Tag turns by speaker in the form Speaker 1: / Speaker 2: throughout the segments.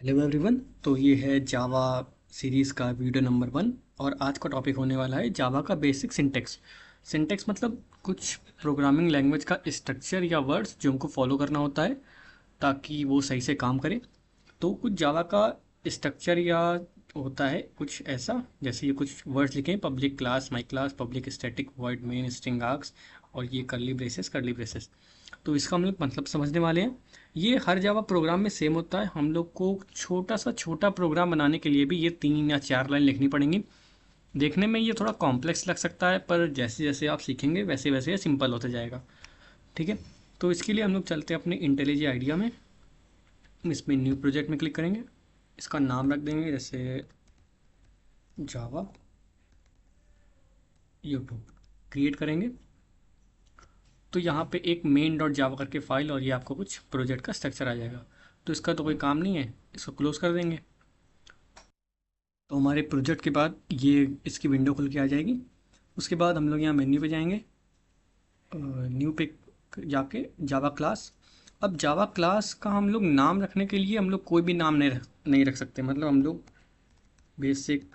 Speaker 1: Hello everyone. तो ये है जावा सीरीज़ का वीडियो नंबर 1 और आज का टॉपिक होने वाला है जावा का बेसिक सिंटेक्स। सिंटेक्स मतलब कुछ प्रोग्रामिंग लैंग्वेज का स्ट्रक्चर या वर्ड्स जो हमको फॉलो करना होता है ताकि वो सही से काम करे। तो कुछ जावा का स्ट्रक्चर या होता है कुछ ऐसा, जैसे ये कुछ वर्ड्स लिखे हैं: public class, my class, public static, void main, string args और ये कर्ली ब्रेसेस। तो इसका हम लोग मतलब समझने वाले हैं। ये हर जावा प्रोग्राम में सेम होता है। हम लोग को छोटा प्रोग्राम बनाने के लिए भी ये 3 या 4 लाइन लिखनी पड़ेंगी। देखने में ये थोड़ा कॉम्प्लेक्स लग सकता है, पर जैसे जैसे आप सीखेंगे वैसे वैसे ये सिंपल होता जाएगा। ठीक है। तो इसके लिए हम लोग चलते हैं अपने इंटेलिजे आइडिया में। इसमें न्यू प्रोजेक्ट में क्लिक करेंगे। इसका नाम रख देंगे जैसे जावा यूट्यूब। क्रिएट करेंगे तो यहाँ पे एक मेन डॉट जावा करके फाइल और ये आपको कुछ प्रोजेक्ट का स्ट्रक्चर आ जाएगा। तो इसका तो कोई काम नहीं है, इसको क्लोज कर देंगे। तो हमारे प्रोजेक्ट के बाद ये इसकी विंडो खुल के आ जाएगी। उसके बाद हम लोग यहाँ मेन्यू पे जाएंगे, न्यू पे जाके जावा क्लास। अब जावा क्लास का हम लोग नाम रखने के लिए हम लोग कोई भी नाम नहीं रख सकते। मतलब हम लोग बेसिक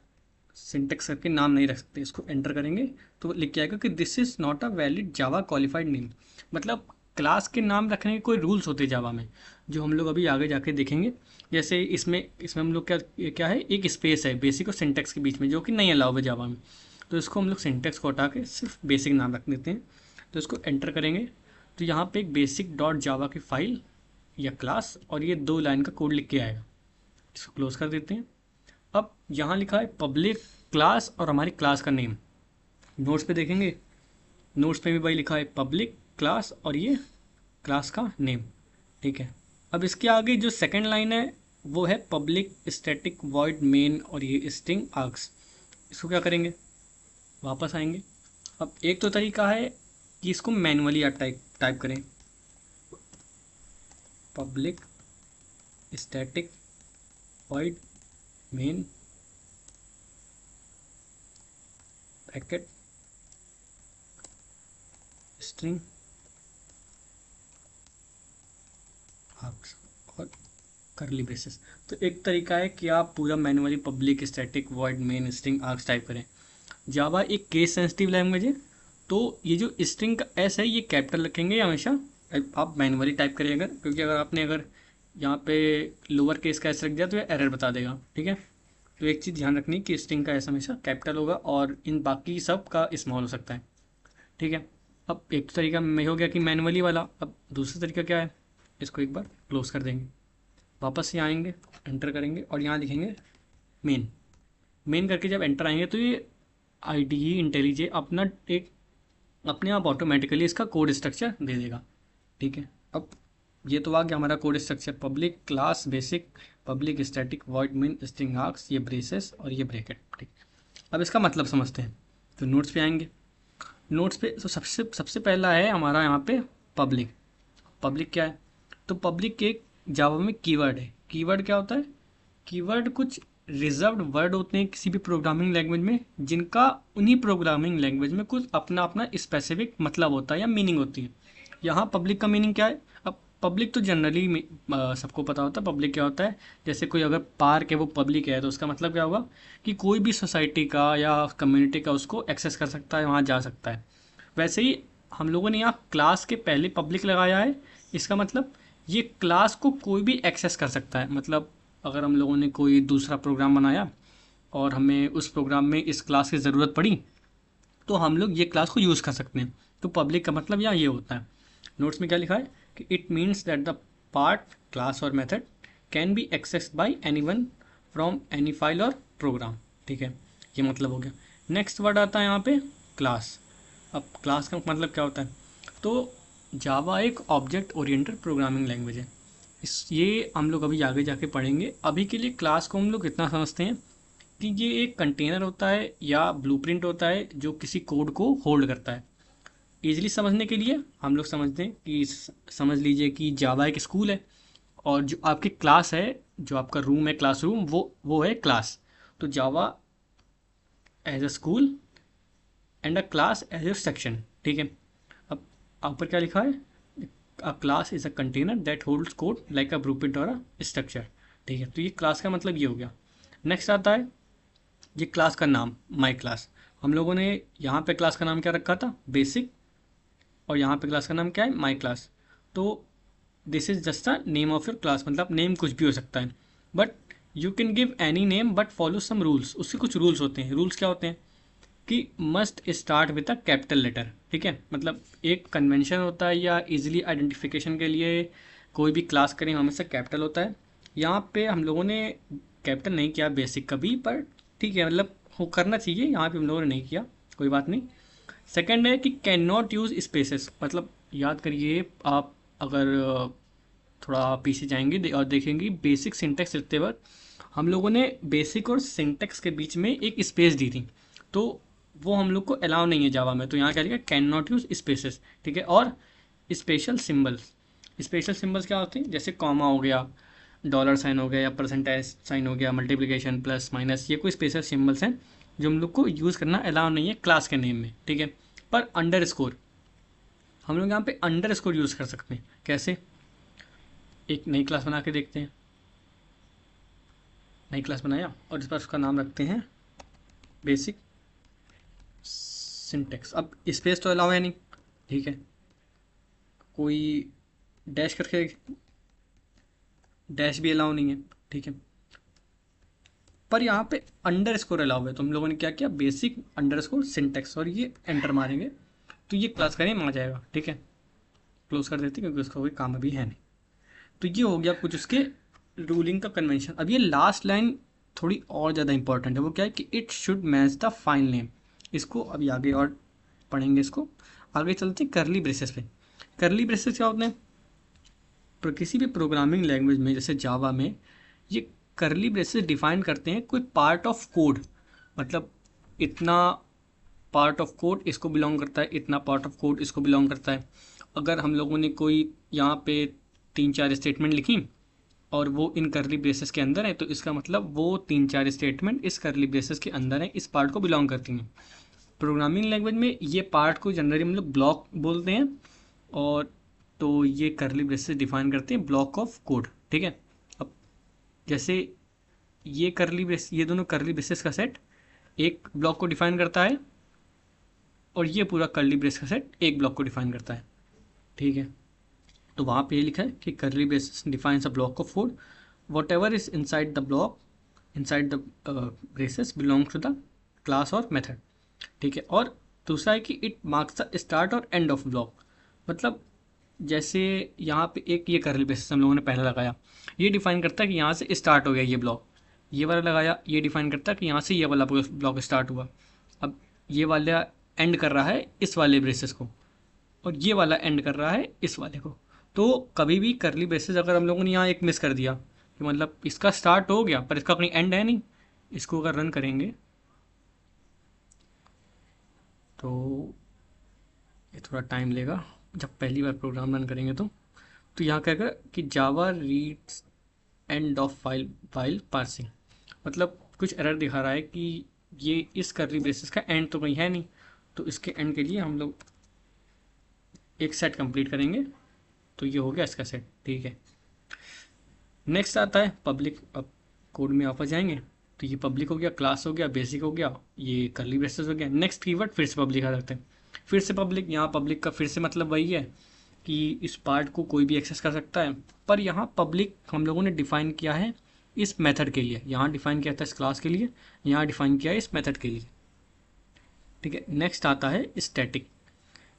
Speaker 1: सिंटेक्स करके नाम नहीं रख सकते। इसको एंटर करेंगे तो लिख के आएगा कि this is not a valid Java qualified name. मतलब क्लास के नाम रखने के कोई रूल्स होते हैं जावा में, जो हम लोग अभी आगे जाके देखेंगे। जैसे इसमें इसमें हम लोग क्या है, एक स्पेस है बेसिक और सिंटेक्स के बीच में, जो कि नहीं अलाउ है जावा में। तो इसको हम लोग सिंटेक्स को हटा के सिर्फ बेसिक नाम रख देते हैं। तो इसको एंटर करेंगे तो यहाँ पे एक बेसिक डॉट जावा की फाइल या क्लास और ये 2 लाइन का कोड लिख के आएगा। इसको क्लोज कर देते हैं। अब यहाँ लिखा है पब्लिक क्लास और हमारी क्लास का नेम। नोट्स पे देखेंगे, नोट्स पे भी भाई लिखा है पब्लिक क्लास और ये क्लास का नेम। ठीक है। अब इसके आगे जो सेकंड लाइन है वो है पब्लिक स्टैटिक वॉइड मेन और ये स्ट्रिंग आर्ग्स। इसको क्या करेंगे, वापस आएंगे। अब एक तो तरीका है कि इसको मैनुअली आप टाइप टाइप करें, public static void main bracket string arcs और करली ब्रेसेस। तो एक तरीका है कि आप पूरा manually public static void main string arcs type करें। जावा एक केस सेंसिटिव लैंग्वेज है, तो ये जो स्ट्रिंग का एस है ये कैपिटल रखेंगे हमेशा। आप मैनुअली टाइप करिए अगर, क्योंकि अगर यहाँ पे लोअर केस का एस रख दिया तो ये एरर बता देगा। ठीक है। तो एक चीज़ ध्यान रखनी कि स्ट्रिंग का एस हमेशा कैपिटल होगा और इन बाकी सब का स्मॉल हो सकता है। ठीक है। अब एक तरीका मैं हो गया कि मैनुअली वाला। अब दूसरा तरीका क्या है, इसको एक बार क्लोज कर देंगे, वापस से आएंगे, एंटर करेंगे और यहाँ लिखेंगे मेन। मेन करके जब एंटर आएंगे तो ये आई डी ई इंटेलिजे अपना एक अपने आप ऑटोमेटिकली इसका कोड स्ट्रक्चर दे देगा। ठीक है। अब ये तो आ गया हमारा code structure: public class basic, public static void main string arcs, ये ब्रेसेस और ये ब्रैकेट। ठीक। अब इसका मतलब समझते हैं। तो नोट्स पे आएंगे। नोट्स पे तो सबसे सबसे पहला है हमारा यहाँ पे पब्लिक। पब्लिक क्या है, तो पब्लिक एक जावा में कीवर्ड है। कीवर्ड क्या होता है, कीवर्ड कुछ रिजर्व्ड वर्ड होते हैं किसी भी प्रोग्रामिंग लैंग्वेज में, जिनका उन्हीं प्रोग्रामिंग लैंग्वेज में कुछ अपना अपना स्पेसिफिक मतलब होता है या मीनिंग होती है। यहाँ पब्लिक का मीनिंग क्या है, अब पब्लिक तो जनरली सबको पता होता है पब्लिक क्या होता है। जैसे कोई अगर पार्क है वो पब्लिक है तो उसका मतलब क्या होगा कि कोई भी सोसाइटी का या कम्युनिटी का उसको एक्सेस कर सकता है, वहाँ जा सकता है। वैसे ही हम लोगों ने यहाँ क्लास के पहले पब्लिक लगाया है। इसका मतलब ये क्लास को कोई भी एक्सेस कर सकता है। मतलब अगर हम लोगों ने कोई दूसरा प्रोग्राम बनाया और हमें उस प्रोग्राम में इस क्लास की ज़रूरत पड़ी तो हम लोग ये क्लास को यूज़ कर सकते हैं। तो पब्लिक का मतलब यहाँ ये होता है। नोट्स में क्या लिखा है कि it means that the part class और method can be accessed by anyone from any file और प्रोग्राम। ठीक है, ये मतलब हो गया। नेक्स्ट वर्ड आता है यहाँ पे क्लास। अब क्लास का मतलब क्या होता है, तो जावा एक ऑब्जेक्ट ओरिएंटेड प्रोग्रामिंग लैंग्वेज है। इस ये हम लोग अभी आगे जाके पढ़ेंगे। अभी के लिए क्लास को हम लोग इतना समझते हैं कि ये एक कंटेनर होता है या ब्लूप्रिंट होता है जो किसी कोड को होल्ड करता है। ईजिली समझने के लिए हम लोग समझते हैं कि समझ लीजिए कि जावा एक स्कूल है और जो आपकी क्लास है, जो आपका रूम है क्लासरूम, वो है क्लास। तो Java as a school and a class as a section. ठीक है। अब ऊपर क्या लिखा है, a class is a container that holds code like a blueprint और अ स्ट्रक्चर। ठीक है, तो ये क्लास का मतलब ये हो गया। नेक्स्ट आता है ये क्लास का नाम, माई क्लास। हम लोगों ने यहाँ पे क्लास का नाम क्या रखा था, बेसिक, और यहाँ पे क्लास का नाम क्या है, माई क्लास। तो this is just the name of your class, मतलब नेम कुछ भी हो सकता है, but you can give any name but follow some rules. उसके कुछ रूल्स होते हैं। रूल्स क्या होते हैं कि must start with a capital letter. ठीक है, मतलब एक कन्वेंशन होता है या इजीली आइडेंटिफिकेशन के लिए कोई भी क्लास का नेम हमेशा कैपिटल होता है। यहाँ पे हम लोगों ने कैपिटल नहीं किया बेसिक कभी, पर ठीक है, मतलब हो करना चाहिए, यहाँ पे हम लोगों ने नहीं किया, कोई बात नहीं। सेकंड है कि कैन नॉट यूज़ स्पेसेस, मतलब याद करिए आप अगर थोड़ा पीछे जाएंगे और देखेंगे बेसिक सिंटेक्स लिखते वक्त हम लोगों ने बेसिक और सिंटेक्स के बीच में एक स्पेस दी थी, तो वो हम लोग को अलाउ नहीं है जावा में। तो यहाँ क्या लिखा, कैन नॉट यूज स्पेसेस। ठीक है, और स्पेशल सिंबल्स। स्पेशल सिंबल्स क्या होते हैं, जैसे कॉमा हो गया, डॉलर साइन हो गया, या परसेंटेज साइन हो गया, मल्टीप्लिकेशन प्लस माइनस, ये कोई स्पेशल सिंबल्स हैं जो हम लोग को यूज़ करना अलाउ नहीं है क्लास के नेम में। ठीक है, पर अंडर स्कोर हम लोग यहाँ पे अंडर स्कोर यूज़ कर सकते हैं। कैसे, एक नई क्लास बना के देखते हैं। नई क्लास बनाया और इस पर उसका नाम रखते हैं बेसिक सिंटेक्स। अब स्पेस तो अलाउ है नहीं, ठीक है, कोई डैश करके, डैश भी अलाउ नहीं है, ठीक है, पर यहाँ पे अंडर स्कोर अलाउ है। तो हम लोगों ने क्या किया, बेसिक अंडर स्कोर सिंटेक्स, और ये एंटर मारेंगे तो ये क्लास का नेम आ जाएगा। ठीक है, क्लोज कर देते क्योंकि उसका कोई काम अभी है नहीं। तो ये हो गया कुछ उसके रूलिंग का कन्वेंशन। अब ये लास्ट लाइन थोड़ी और ज़्यादा इंपॉर्टेंट है, वो क्या है कि it should match the file name. इसको अभी आगे और पढ़ेंगे, इसको आगे चलते हैं करली ब्रेसेस पे। करली ब्रेसेस क्या होते हैं, पर किसी भी प्रोग्रामिंग लैंग्वेज में जैसे जावा में ये करली ब्रेसेस डिफाइन करते हैं कोई पार्ट ऑफ कोड, मतलब इतना पार्ट ऑफ कोड इसको बिलोंग करता है, इतना पार्ट ऑफ कोड इसको बिलोंग करता है। अगर हम लोगों ने कोई यहाँ पे 3-4 स्टेटमेंट लिखी और वो इन करली ब्रेसेस के अंदर है, तो इसका मतलब वो 3-4 स्टेटमेंट इस करली ब्रेसेस के अंदर है, इस पार्ट को बिलोंग करती हैं। प्रोग्रामिंग लैंग्वेज में ये पार्ट को जनरली हम लोग ब्लॉक बोलते हैं, और तो ये करली ब्रेसेस डिफाइन करते हैं ब्लॉक ऑफ कोड। ठीक है, अब जैसे ये करली ब्रेस, ये दोनों करली ब्रेसेस का सेट एक ब्लॉक को डिफाइन करता है, और ये पूरा करली ब्रेस का सेट एक ब्लॉक को डिफाइन करता है। ठीक है, तो वहाँ पे ये लिखा है कि curly braces defines a block of code, whatever is inside the block, inside the braces belongs to the class और मेथड। ठीक है, और दूसरा है कि इट मार्क्स द स्टार्ट और एंड ऑफ ब्लॉक, मतलब जैसे यहाँ पे एक ये करली ब्रेसेस हम लोगों ने पहला लगाया, ये डिफाइन करता है कि यहाँ से स्टार्ट हो गया ये ब्लॉक। ये वाला लगाया, ये डिफाइन करता है कि यहाँ से ये वाला ब्लॉक स्टार्ट हुआ। अब ये वाला एंड कर रहा है इस वाले ब्रेसेस को, और ये वाला एंड कर रहा है इस वाले को। तो कभी भी करली ब्रेसेस अगर हम लोगों ने यहाँ एक मिस कर दिया कि मतलब इसका स्टार्ट हो गया पर इसका कहीं एंड है नहीं, इसको अगर रन करेंगे तो ये थोड़ा टाइम लेगा, जब पहली बार प्रोग्राम रन करेंगे तो यहाँ क्या कर कि Java reads end of file parsing, मतलब कुछ एरर दिखा रहा है कि ये इस करली ब्रेसेस का एंड तो कहीं है नहीं, तो इसके एंड के लिए हम लोग एक सेट कंप्लीट करेंगे। तो ये हो गया इसका सेट। ठीक है, नेक्स्ट आता है पब्लिक। अब कोड में वापस जाएंगे तो ये पब्लिक हो गया, क्लास हो गया, बेसिक हो गया, ये करली ब्रेसेस हो गया। नेक्स्ट कीवर्ड फिर से पब्लिक आ सकते हैं। फिर से पब्लिक, यहाँ पब्लिक का फिर से मतलब वही है कि इस पार्ट को कोई भी एक्सेस कर सकता है, पर यहाँ पब्लिक हम लोगों ने डिफाइन किया है इस मेथड के लिए, यहाँ डिफाइन किया था इस क्लास के लिए, यहाँ डिफाइन किया है इस मेथड के लिए। ठीक है, नेक्स्ट आता है स्टैटिक।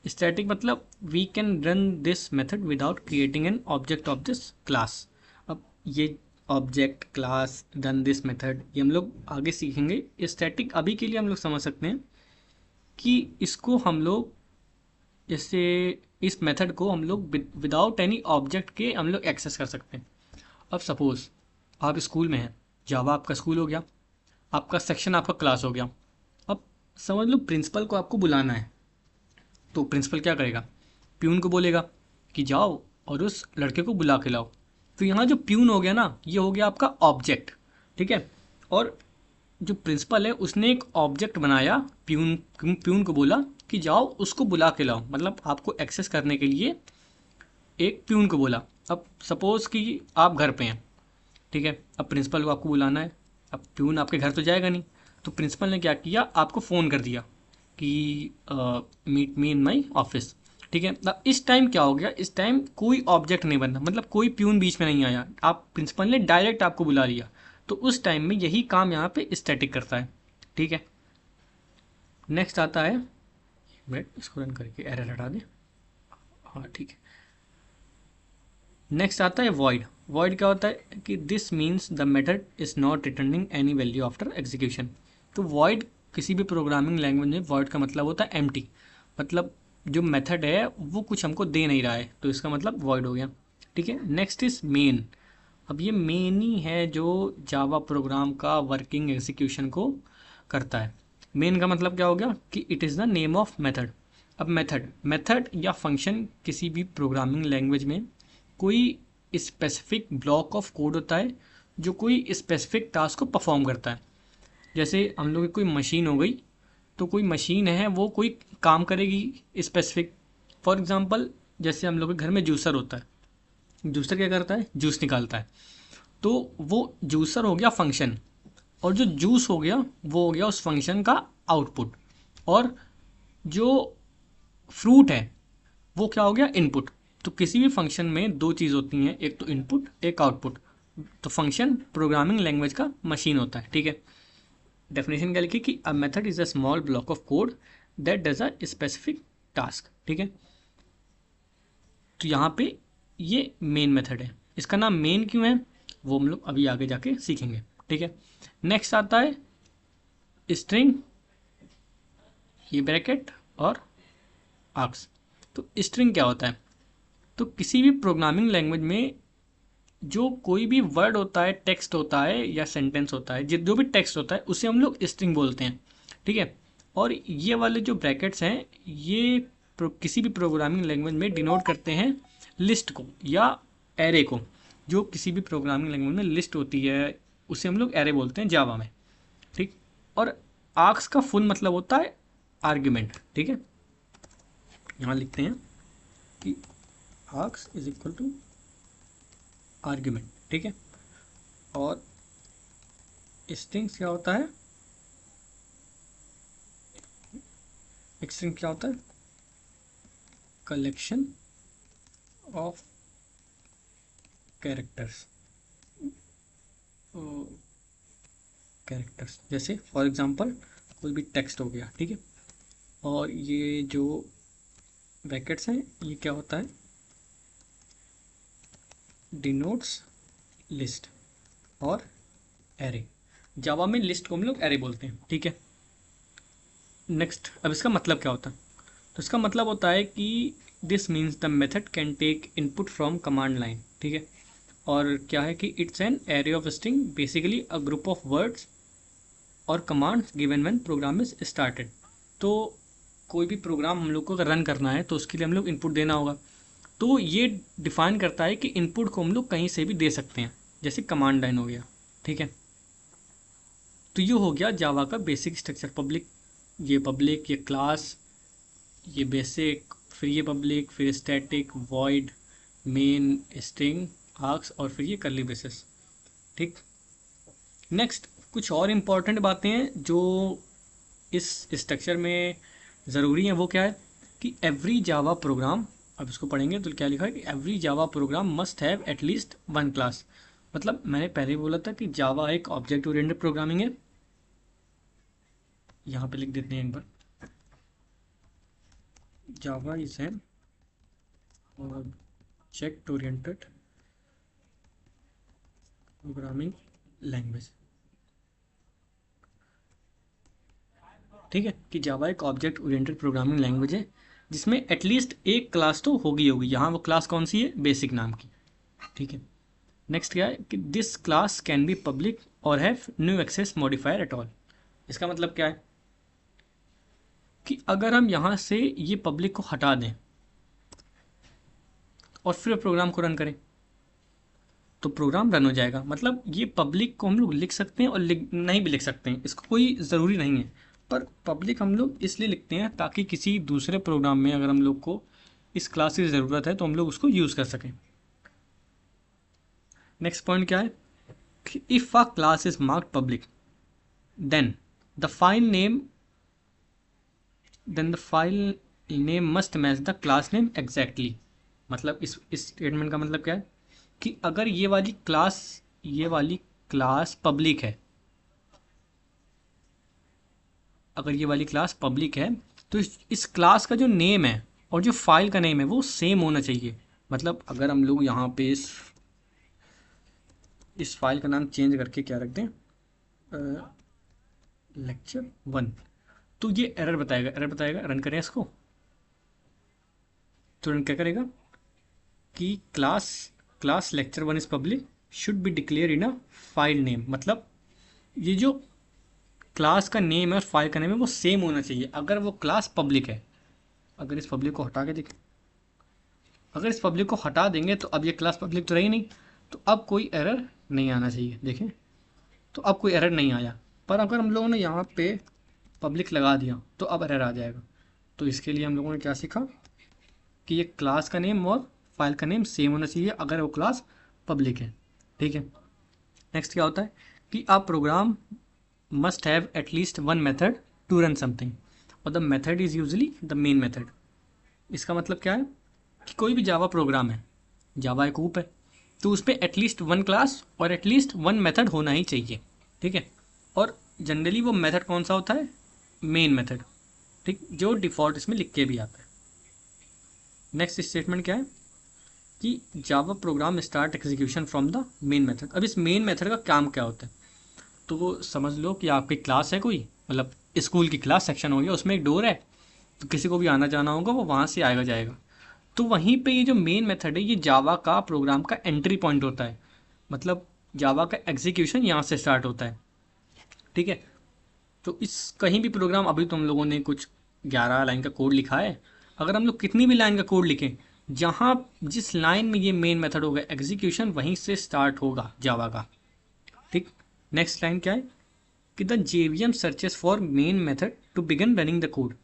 Speaker 1: स्टैटिक मतलब we can run this method without creating an object of this class. अब ये object, class, run this method ये हम लोग आगे सीखेंगे। स्टैटिक अभी के लिए हम लोग समझ सकते हैं कि इसको हम लोग जैसे इस मेथड को हम लोग विदाउट एनी ऑब्जेक्ट के हम लोग एक्सेस कर सकते हैं। अब सपोज आप स्कूल में हैं, जावा आपका स्कूल हो गया, आपका सेक्शन आपका क्लास हो गया। अब समझ लो प्रिंसिपल को आपको बुलाना है, तो प्रिंसिपल क्या करेगा, प्यून को बोलेगा कि जाओ और उस लड़के को बुला के लाओ। तो यहाँ जो प्यून हो गया ना, ये हो गया आपका ऑब्जेक्ट। ठीक है, और जो प्रिंसिपल है उसने एक ऑब्जेक्ट बनाया, प्यून को बोला कि जाओ उसको बुला के लाओ, मतलब आपको एक्सेस करने के लिए एक प्यून को बोला। अब सपोज कि आप घर पे हैं, ठीक है। अब प्रिंसिपल को आपको बुलाना है, अब प्यून आपके घर तो जाएगा नहीं, तो प्रिंसिपल ने क्या किया, आपको फ़ोन कर दिया कि meet me in my office, ठीक है। अब इस टाइम क्या हो गया, इस टाइम कोई ऑब्जेक्ट नहीं बनना, मतलब कोई प्यून बीच में नहीं आया, आप प्रिंसिपल ने डायरेक्ट आपको बुला लिया, तो उस टाइम में यही काम यहाँ पे स्टैटिक करता है, ठीक है। नेक्स्ट आता है, वेट इसको रन करके एरर हटा दें, हाँ ठीक है। नेक्स्ट आता है वॉइड। वॉइड क्या होता है कि this means the method is not returning any value after execution. तो वॉइड किसी भी प्रोग्रामिंग लैंग्वेज में वॉइड का मतलब होता है एम्प्टी, मतलब जो मेथड है वो कुछ हमको दे नहीं रहा है, तो इसका मतलब वॉइड हो गया, ठीक है। Next is main. अब ये मेन ही है जो जावा प्रोग्राम का वर्किंग एग्जीक्यूशन को करता है। मेन का मतलब क्या हो गया कि it is the name of method. अब मेथड या फंक्शन किसी भी प्रोग्रामिंग लैंग्वेज में कोई स्पेसिफिक ब्लॉक ऑफ कोड होता है जो कोई स्पेसिफिक टास्क को परफॉर्म करता है। जैसे हम लोग की कोई मशीन हो गई, तो कोई मशीन है वो कोई काम करेगी स्पेसिफिक। फॉर एग्जांपल जैसे हम लोग के घर में जूसर होता है, जूसर क्या करता है, जूस निकालता है, तो वो जूसर हो गया फंक्शन, और जो जूस हो गया वो हो गया उस फंक्शन का आउटपुट, और जो फ्रूट है वो क्या हो गया, इनपुट। तो किसी भी फंक्शन में दो चीज़ होती हैं, एक तो इनपुट एक आउटपुट। तो फंक्शन प्रोग्रामिंग लैंग्वेज का मशीन होता है, ठीक है। डेफिनेशन क्या लिखी कि a method is a small block of code that does a specific task, ठीक है। तो यहाँ पे ये मेन मेथड है, इसका नाम मेन क्यों है वो हम लोग अभी आगे जाके सीखेंगे, ठीक है। नेक्स्ट आता है स्ट्रिंग, ये ब्रैकेट और आर्क्स। तो स्ट्रिंग क्या होता है, तो किसी भी प्रोग्रामिंग लैंग्वेज में जो कोई भी वर्ड होता है, टेक्स्ट होता है या सेंटेंस होता है, जो भी टेक्स्ट होता है उसे हम लोग स्ट्रिंग बोलते हैं, ठीक है। और ये वाले जो ब्रैकेट्स हैं ये किसी भी प्रोग्रामिंग लैंग्वेज में डिनोट करते हैं लिस्ट को या एरे को। जो किसी भी प्रोग्रामिंग लैंग्वेज में लिस्ट होती है उसे हम लोग एरे बोलते हैं जावा में, ठीक। और आर्क्स का फुल मतलब होता है आर्ग्यूमेंट, ठीक है। यहाँ लिखते हैं कि args is equal to argument, ठीक है। और स्ट्रिंग्स क्या होता है, स्ट्रिंग क्या होता है, कलेक्शन ऑफ कैरेक्टर्स, कैरेक्टर्स जैसे फॉर एग्जांपल कोई भी टेक्स्ट हो गया, ठीक है। और ये जो ब्रैकेट्स हैं ये क्या होता है, डिनोट्स लिस्ट और एरे। जावा में लिस्ट को हम लोग एरे बोलते हैं, ठीक है। नेक्स्ट, अब इसका मतलब क्या होता है, तो इसका मतलब होता है कि this means the method can take input from command line, ठीक है। और क्या है कि it's an array of string, basically a group of words और commands given when program is started. तो कोई भी प्रोग्राम हम लोग को अगर रन करना है तो उसके लिए हम लोग इनपुट देना होगा, तो ये डिफाइन करता है कि इनपुट को हम लोग कहीं से भी दे सकते हैं, जैसे कमांड लाइन हो गया, ठीक है। तो ये हो गया जावा का बेसिक स्ट्रक्चर, पब्लिक, ये क्लास, ये बेसिक, फिर ये पब्लिक, फिर static, void, main, string, arcs और फिर ये कर्ली ब्रेसेस, ठीक। नेक्स्ट कुछ और इम्पॉर्टेंट बातें हैं जो इस स्ट्रक्चर में ज़रूरी हैं, वो क्या है कि एवरी जावा प्रोग्राम, अब इसको पढ़ेंगे तो क्या लिखा है कि every Java program must have at least one class. मतलब मैंने पहले ही बोला था कि जावा एक ऑब्जेक्ट ओरिएंटेड प्रोग्रामिंग है, यहाँ पे लिख देते हैं एक बार, Java is an object oriented programming language, ठीक है। कि जावा एक ऑब्जेक्ट ओरिएंटेड प्रोग्रामिंग लैंग्वेज है जिसमें एटलीस्ट एक क्लास तो होगी यहाँ वो क्लास कौन सी है, बेसिक नाम की, ठीक है। नेक्स्ट क्या है कि this class can be public और have no access modifier at all. इसका मतलब क्या है कि अगर हम यहाँ से ये पब्लिक को हटा दें और फिर प्रोग्राम को रन करें तो प्रोग्राम रन हो जाएगा। मतलब ये पब्लिक को हम लोग लिख सकते हैं और नहीं भी लिख सकते हैं, इसको कोई ज़रूरी नहीं है, पर पब्लिक हम लोग इसलिए लिखते हैं ताकि किसी दूसरे प्रोग्राम में अगर हम लोग को इस क्लास की ज़रूरत है तो हम लोग उसको यूज़ कर सकें। नेक्स्ट पॉइंट क्या है if a class is marked public, then the file name must match the class name exactly. मतलब इस स्टेटमेंट का मतलब क्या है कि अगर ये वाली क्लास पब्लिक है, अगर ये वाली क्लास पब्लिक है तो इस क्लास का जो नेम है और जो फाइल का नेम है वो सेम होना चाहिए। मतलब अगर हम लोग यहाँ पे इस फाइल का नाम चेंज करके क्या रख दें, लेक्चर 1, तो ये एरर बताएगा। रन करें इसको तो रन क्या करेगा कि class lecture 1 is public should be declare in a file name. मतलब ये जो क्लास का नेम है और फाइल का नेम है वो सेम होना चाहिए अगर वो क्लास पब्लिक है। अगर इस पब्लिक को हटा के देखें, अगर इस पब्लिक को हटा देंगे तो अब ये क्लास पब्लिक तो रही नहीं, तो अब कोई एरर नहीं आना चाहिए। देखें तो अब कोई एरर नहीं आया, पर अगर हम लोगों ने यहाँ पे पब्लिक लगा दिया तो अब एरर आ जाएगा। तो इसके लिए हम लोगों ने क्या सीखा कि ये क्लास का नेम और फाइल का नेम सेम होना चाहिए अगर वो क्लास पब्लिक है। ठीक है, नेक्स्ट क्या होता है कि आप programme must have at least one method to run something और the method is usually the main method। इसका मतलब क्या है कि कोई भी जावा प्रोग्राम है, जावा एक ऊप है, तो उसमें एटलीस्ट वन क्लास और एटलीस्ट वन मेथड होना ही चाहिए। ठीक है, और जनरली वो मेथड कौन सा होता है, मेन मेथड। ठीक, जो डिफ़ॉल्ट इसमें लिख के भी आता है। नेक्स्ट स्टेटमेंट क्या है कि Java program start execution from the main method. अब इस मेन मेथड का काम क्या होता है, तो वो समझ लो कि आपकी क्लास है कोई, मतलब स्कूल की क्लास सेक्शन हो गया, उसमें एक डोर है, तो किसी को भी आना जाना होगा वो वहाँ से आएगा जाएगा। तो वहीं पे ये जो मेन मेथड है ये जावा का प्रोग्राम का एंट्री पॉइंट होता है। मतलब जावा का एग्जीक्यूशन यहाँ से स्टार्ट होता है। ठीक है, तो इस कहीं भी प्रोग्राम, अभी तो हम लोगों ने कुछ 11 लाइन का कोड लिखा है, अगर हम लोग कितनी भी लाइन का कोड लिखें, जहाँ जिस लाइन में ये मेन मेथड होगा एग्जीक्यूशन वहीं से स्टार्ट होगा जावा का। ठीक, नेक्स्ट लाइन क्या है कि the JVM searches for main method to begin running the code.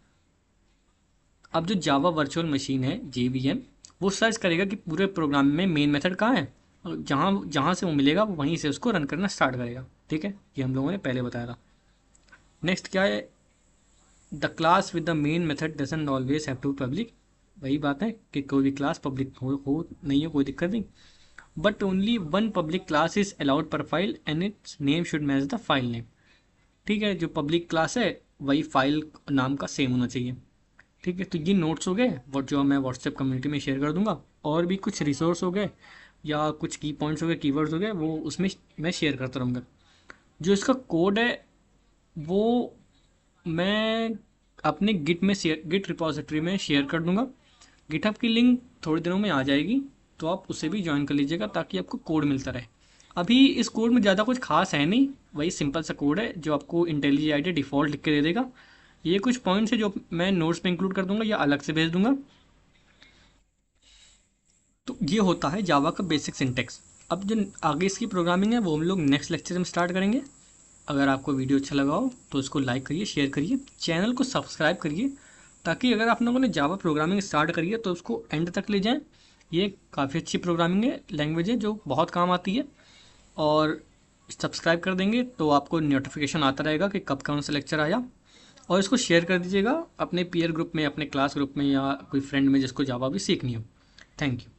Speaker 1: अब जो जावा वर्चुअल मशीन है जेवीएम, वो सर्च करेगा कि पूरे प्रोग्राम में मेन मेथड कहाँ है, और जहाँ जहाँ से वो मिलेगा वो वहीं से उसको रन करना स्टार्ट करेगा। ठीक है, ये हम लोगों ने पहले बताया था। नेक्स्ट क्या है, the class with the main method doesn't always have to public. वही बात है कि कोई भी क्लास पब्लिक हो नहीं हो कोई दिक्कत नहीं, but only one public class is allowed per file and its name should match the file name. ठीक है, जो पब्लिक क्लास है वही फाइल नाम का सेम होना चाहिए। ठीक है, तो ये नोट्स हो गए वो जो मैं व्हाट्सएप कम्युनिटी में शेयर कर दूंगा, और भी कुछ रिसोर्स हो गए या कुछ की पॉइंट्स हो गए, कीवर्ड्स हो गए, वो उसमें मैं शेयर करता रहूँगा। जो इसका कोड है वो मैं अपने गिट रिपोजिटरी में शेयर कर दूंगा। गिटहब की लिंक थोड़ी दिनों में आ जाएगी, तो आप उसे भी ज्वाइन कर लीजिएगा ताकि आपको कोड मिलता रहे। अभी इस कोड में ज़्यादा कुछ खास है नहीं, वही सिंपल सा कोड है जो आपको IntelliJ IDEA डिफ़ॉल्ट लिख के दे देगा। ये कुछ पॉइंट्स है जो मैं नोट्स में इंक्लूड कर दूंगा या अलग से भेज दूंगा। तो ये होता है जावा का बेसिक सिंटेक्स। अब जो आगे इसकी प्रोग्रामिंग है वो हम लोग नेक्स्ट लेक्चर में स्टार्ट करेंगे। अगर आपको वीडियो अच्छा लगा हो तो इसको लाइक करिए, शेयर करिए, चैनल को सब्सक्राइब करिए, ताकि अगर आप लोगों ने जावा प्रोग्रामिंग स्टार्ट करी है तो उसको एंड तक ले जाएं। ये काफ़ी अच्छी प्रोग्रामिंग है, लैंग्वेज है जो बहुत काम आती है। और सब्सक्राइब कर देंगे तो आपको नोटिफिकेशन आता रहेगा कि कब कौन सा लेक्चर आया। और इसको शेयर कर दीजिएगा अपने पीयर ग्रुप में, अपने क्लास ग्रुप में, या कोई फ्रेंड में जिसको जावा भी सीखनी हो। Thank you.